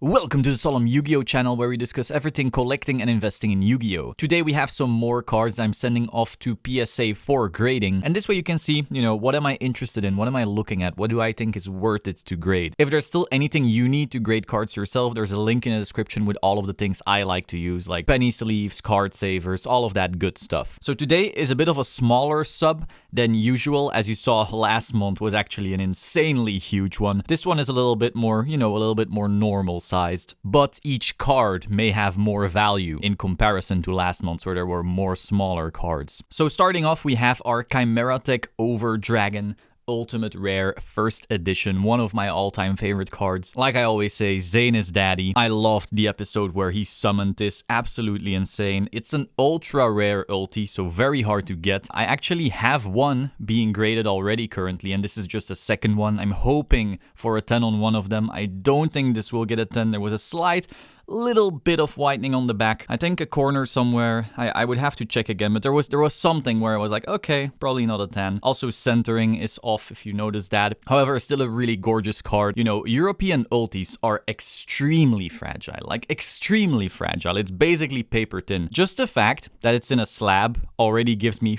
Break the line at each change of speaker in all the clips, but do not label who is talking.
Welcome to the Solemn Yu-Gi-Oh channel where we discuss everything collecting and investing in Yu-Gi-Oh! Today we have some more cards I'm sending off to PSA for grading, and this way you can see, what am I interested in, what am I looking at, what do I think is worth it to grade. If there's still anything you need to grade cards yourself, there's a link in the description with all of the things I like to use, like penny sleeves, card savers, all of that good stuff. So today is a bit of a smaller sub than usual. As you saw, last month was actually an insanely huge one. This one is a little bit more, a little bit more normal sized, but each card may have more value in comparison to last month, where there were more smaller cards. So starting off, we have our Chimeratech Overdragon Ultimate Rare First Edition, one of my all-time favorite cards. Like I always say, Zane is daddy. I loved the episode where he summoned this, absolutely insane. It's an ultra rare ulti, so very hard to get. I actually have one being graded already currently, and this is just a second one. I'm hoping for a 10 on one of them. I don't think this will get a 10. There was a slight little bit of whitening on the back. I think a corner somewhere. I would have to check again, but there was something where I was like, okay, probably not a 10. Also, centering is off, if you notice that. However, still a really gorgeous card. European ultis are extremely fragile, like extremely fragile. It's basically paper thin. Just the fact that it's in a slab already gives me,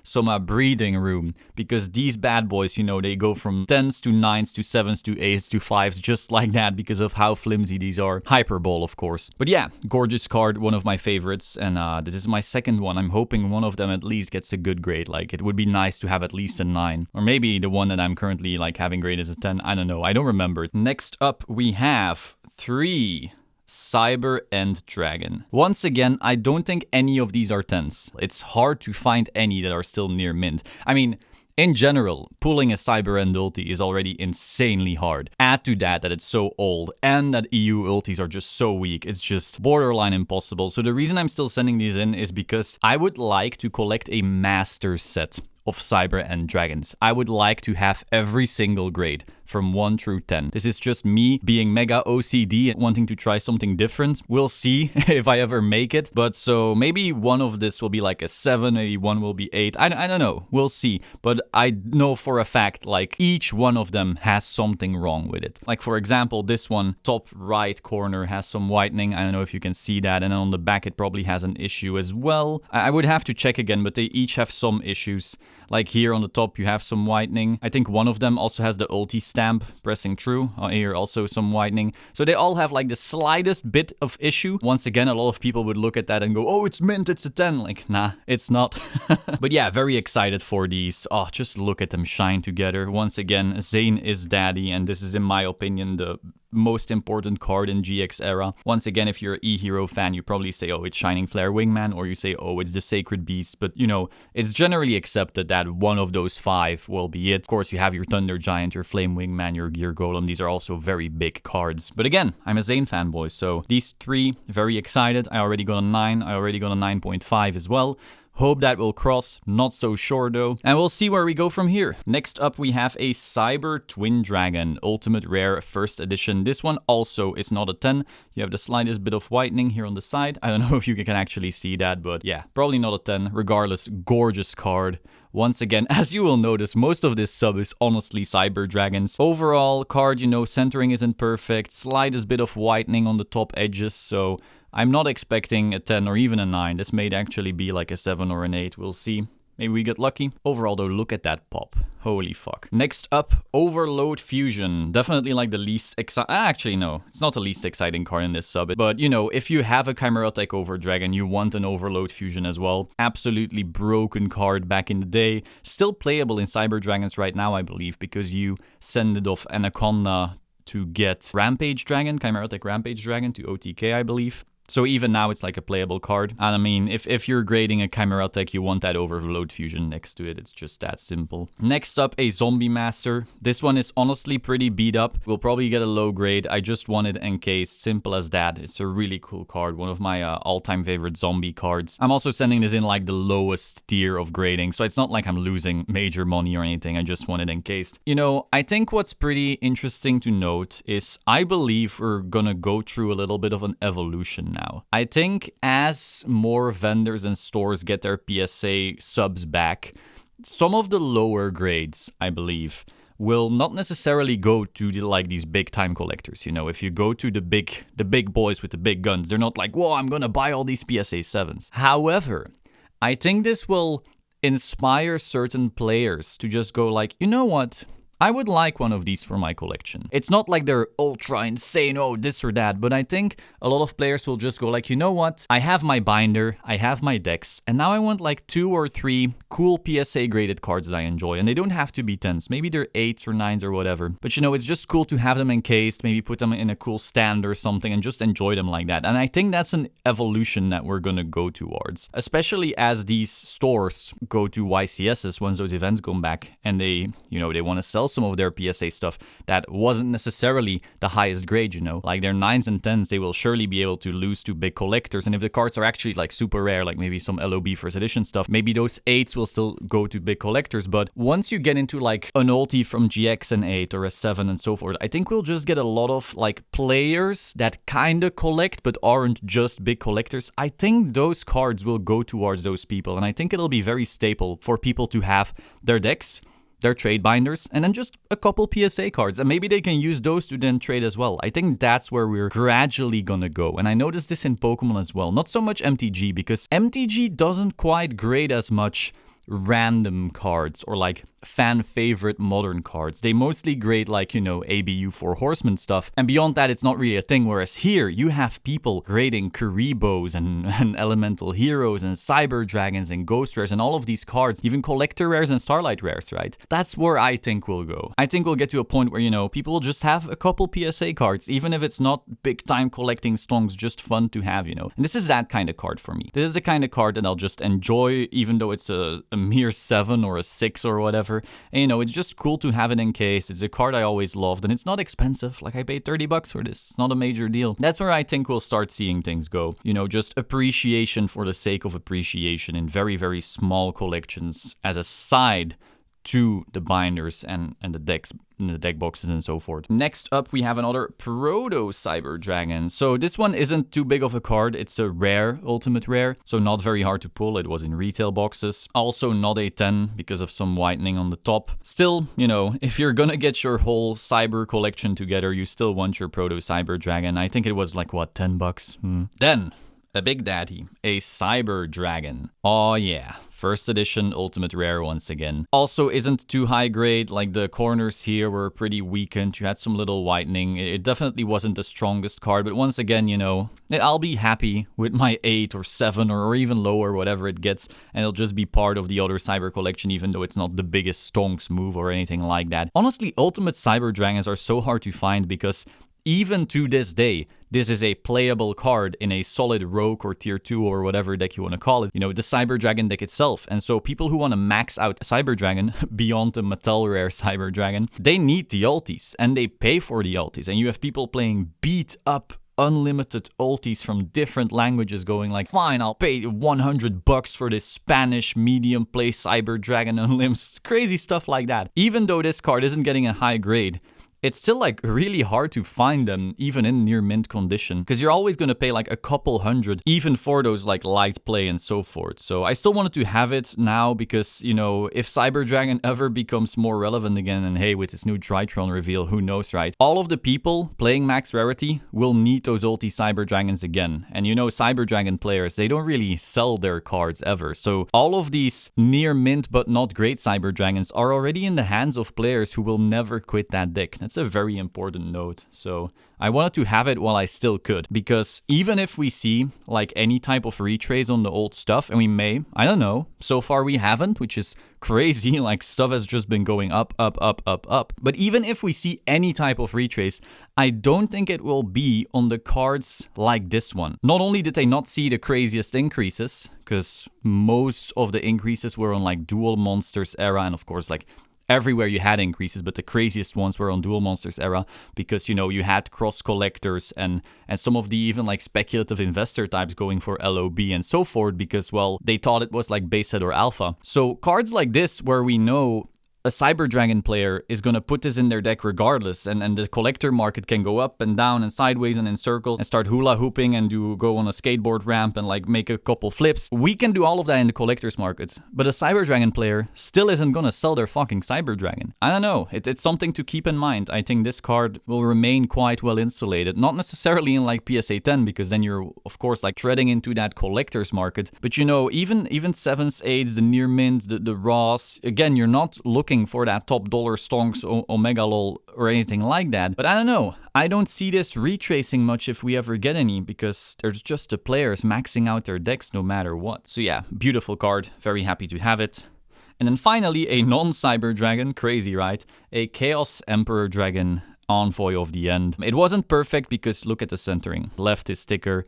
some breathing room, because these bad boys, they go from 10s to 9s to 7s to 8s to 5s just like that because of how flimsy these are. Hyperbole, of course. But yeah, gorgeous card, one of my favorites, and this is my second one. I'm hoping one of them at least gets a good grade. Like, it would be nice to have at least a 9, or maybe the one that I'm currently like having graded as a 10. I don't know. I don't remember. Next up, we have 3 Cyber End Dragon. Once again, I don't think any of these are 10s. It's hard to find any that are still near mint. I mean, in general, pulling a Cyber End ulti is already insanely hard. Add to that it's so old and that EU ultis are just so weak. It's just borderline impossible. So the reason I'm still sending these in is because I would like to collect a master set of Cyber End Dragons. I would like to have every single grade from 1 through 10. This is just me being mega OCD and wanting to try something different. We'll see if I ever make it. But so maybe one of this will be like a 7, maybe one will be 8. I don't know. We'll see. But I know for a fact, like, each one of them has something wrong with it. Like, for example, this one, top right corner, has some whitening. I don't know if you can see that. And then on the back, it probably has an issue as well. I would have to check again, but they each have some issues. Like here on the top, you have some whitening. I think one of them also has the ulti stamp pressing true. Here also some whitening. So they all have like the slightest bit of issue. Once again, a lot of people would look at that and go, oh, it's mint, it's a 10. Like, nah, it's not. But yeah, very excited for these. Oh, just look at them shine together. Once again, Zane is daddy, and this is, in my opinion, the most important card in GX era. Once again, if you're an E-Hero fan, you probably say, oh, it's Shining Flare Wingman, or you say, oh, it's the Sacred Beast. But, it's generally accepted that one of those 5 will be it. Of course, you have your Thunder Giant, your Flame Wingman, your Gear Golem. These are also very big cards. But again, I'm a Zane fanboy, so these 3, very excited. I already got a 9. I already got a 9.5 as well. Hope that will cross, not so sure though. And we'll see where we go from here. Next up, we have a Cyber Twin Dragon Ultimate Rare First Edition. This one also is not a 10. You have the slightest bit of whitening here on the side. I don't know if you can actually see that, but yeah, probably not a 10. Regardless, gorgeous card. Once again, as you will notice, most of this sub is honestly Cyber Dragons. Overall, card, centering isn't perfect. Slightest bit of whitening on the top edges, so I'm not expecting a 10 or even a 9. This may actually be like a 7 or an 8. We'll see. Maybe we get lucky. Overall, though, look at that pop. Holy fuck. Next up, Overload Fusion. Definitely like the least exciting. Actually, no. It's not the least exciting card in this sub. But, if you have a Chimeratech Overdragon, you want an Overload Fusion as well. Absolutely broken card back in the day. Still playable in Cyber Dragons right now, I believe, because you send it off Anaconda to get Rampage Dragon, Chimeratech Rampage Dragon to OTK, I believe. So even now, it's like a playable card. And I mean, if you're grading a Chimeratech, you want that Overload Fusion next to it. It's just that simple. Next up, a Zombie Master. This one is honestly pretty beat up. We'll probably get a low grade. I just want it encased. Simple as that. It's a really cool card. One of my all-time favorite zombie cards. I'm also sending this in like the lowest tier of grading. So it's not like I'm losing major money or anything. I just want it encased. I think what's pretty interesting to note is I believe we're gonna go through a little bit of an evolution now. I think as more vendors and stores get their PSA subs back, some of the lower grades, I believe, will not necessarily go to like these big time collectors. You know, if you go to the big boys with the big guns, they're not like, whoa, I'm gonna buy all these PSA 7s. However, I think this will inspire certain players to just go like, you know what? I would like one of these for my collection. It's not like they're ultra insane, oh, this or that, but I think a lot of players will just go like, you know what? I have my binder, I have my decks, and now I want like 2 or 3 cool PSA graded cards that I enjoy. And they don't have to be 10s. Maybe they're 8s or 9s or whatever. But you know, it's just cool to have them encased, maybe put them in a cool stand or something and just enjoy them like that. And I think that's an evolution that we're gonna go towards, especially as these stores go to YCSs once those events come back and they, you know, they want to sell some of their PSA stuff that wasn't necessarily the highest grade, you know, like their 9s and 10s, they will surely be able to lose to big collectors. And if the cards are actually like super rare, like maybe some LOB first edition stuff, maybe those 8s will still go to big collectors. But once you get into like an ulti from GX and 8 or a 7 and so forth, I think we'll just get a lot of like players that kind of collect but aren't just big collectors. I think those cards will go towards those people, and I think it'll be very staple for people to have their decks, their trade binders, and then just a couple PSA cards. And maybe they can use those to then trade as well. I think that's where we're gradually gonna go. And I noticed this in Pokemon as well. Not so much MTG, because MTG doesn't quite grade as much random cards or like fan favorite modern cards. They mostly grade like, you know, ABU for Horseman stuff, and beyond that it's not really a thing. Whereas here you have people grading Karibos and Elemental Heroes and Cyber Dragons and Ghost Rares and all of these cards, even Collector Rares and Starlight Rares, right? That's where I think we'll go. I think we'll get to a point where, you know, people will just have a couple PSA cards, even if it's not big time collecting stonks, just fun to have, you know. And this is that kind of card for me. This is the kind of card that I'll just enjoy, even though it's a mere 7 or a 6 or whatever. And, you know, it's just cool to have it in case. It's a card I always loved, and it's not expensive. Like, I paid $30 for this. It's not a major deal. That's where I think we'll start seeing things go. You know, just appreciation for the sake of appreciation in very, very small collections as a side to the binders and the decks, the deck boxes and so forth. Next up, we have another Proto Cyber Dragon. So this one isn't too big of a card. It's a rare, ultimate rare, so not very hard to pull. It was in retail boxes. Also not a 10 because of some whitening on the top. Still, you know, if you're gonna get your whole cyber collection together, you still want your Proto Cyber Dragon. I think it was like, what, $10? Then, a big daddy, a Cyber Dragon. Oh yeah. First edition ultimate rare once again. Also isn't too high grade, like the corners here were pretty weakened. You had some little whitening. It definitely wasn't the strongest card, but once again, you know, I'll be happy with my 8 or 7 or even lower, whatever it gets, and it'll just be part of the other cyber collection, even though it's not the biggest stonks move or anything like that. Honestly, ultimate cyber dragons are so hard to find because even to this day, this is a playable card in a solid rogue or tier 2 or whatever deck you want to call it. You know, the Cyber Dragon deck itself. And so people who want to max out Cyber Dragon beyond the Mattel Rare Cyber Dragon, they need the ultis and they pay for the ultis. And you have people playing beat up unlimited ultis from different languages going like, fine, I'll pay $100 for this Spanish medium play Cyber Dragon unlims. Crazy stuff like that. Even though this card isn't getting a high grade, it's still like really hard to find them even in near mint condition, because you're always going to pay like a couple hundred even for those like light play and so forth. So I still wanted to have it now because, you know, if Cyber Dragon ever becomes more relevant again, and hey, with this new Drytron reveal, who knows, right? All of the people playing max rarity will need those ulti Cyber Dragons again. And you know, Cyber Dragon players, they don't really sell their cards ever. So all of these near mint but not great Cyber Dragons are already in the hands of players who will never quit that deck. That's a very important note. So I wanted to have it while I still could, because even if we see like any type of retrace on the old stuff, and we may, I don't know, so far we haven't, which is crazy, like stuff has just been going up, up, up, up, up. But even if we see any type of retrace, I don't think it will be on the cards like this one. Not only did they not see the craziest increases, because most of the increases were on like Dual Monsters era, and of course like everywhere you had increases, but the craziest ones were on Dual Monsters era because, you know, you had cross collectors and some of the even like speculative investor types going for LOB and so forth because, well, they thought it was like base set or alpha. So cards like this where we know a Cyber Dragon player is gonna put this in their deck regardless, and the collector market can go up and down and sideways and in circles and start hula hooping and go on a skateboard ramp and like make a couple flips. We can do all of that in the collector's market, but a Cyber Dragon player still isn't gonna sell their fucking Cyber Dragon. I don't know, it's something to keep in mind. I think this card will remain quite well insulated, not necessarily in like PSA 10, because then you're of course like treading into that collector's market, but you know, even 7s, 8s, the near mints, the raws, again, you're not looking for that top dollar stonks, omega lol or anything like that. But I don't know, I don't see this retracing much if we ever get any, because there's just the players maxing out their decks no matter what. So yeah, beautiful card, very happy to have it. And then finally, a non-Cyber Dragon, crazy right? A Chaos Emperor Dragon, Envoy of the End. It wasn't perfect because look at the centering. Left is thicker,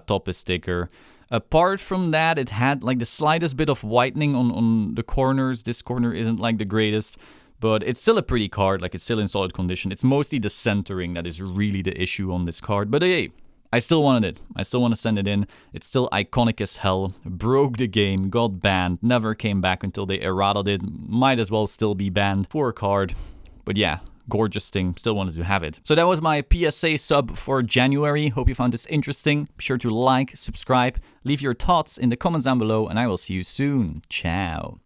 top is thicker. Apart from that, it had like the slightest bit of whitening on the corners. This corner isn't like the greatest, but it's still a pretty card, like it's still in solid condition. It's mostly the centering that is really the issue on this card, but hey, I still wanted it. I still want to send it in. It's still iconic as hell. Broke the game, got banned, never came back until they errated it. Might as well still be banned. Poor card, but yeah. Gorgeous thing, still wanted to have it. So that was my PSA sub for January. Hope you found this interesting. Be sure to like, subscribe, leave your thoughts in the comments down below, and I will see you soon. Ciao.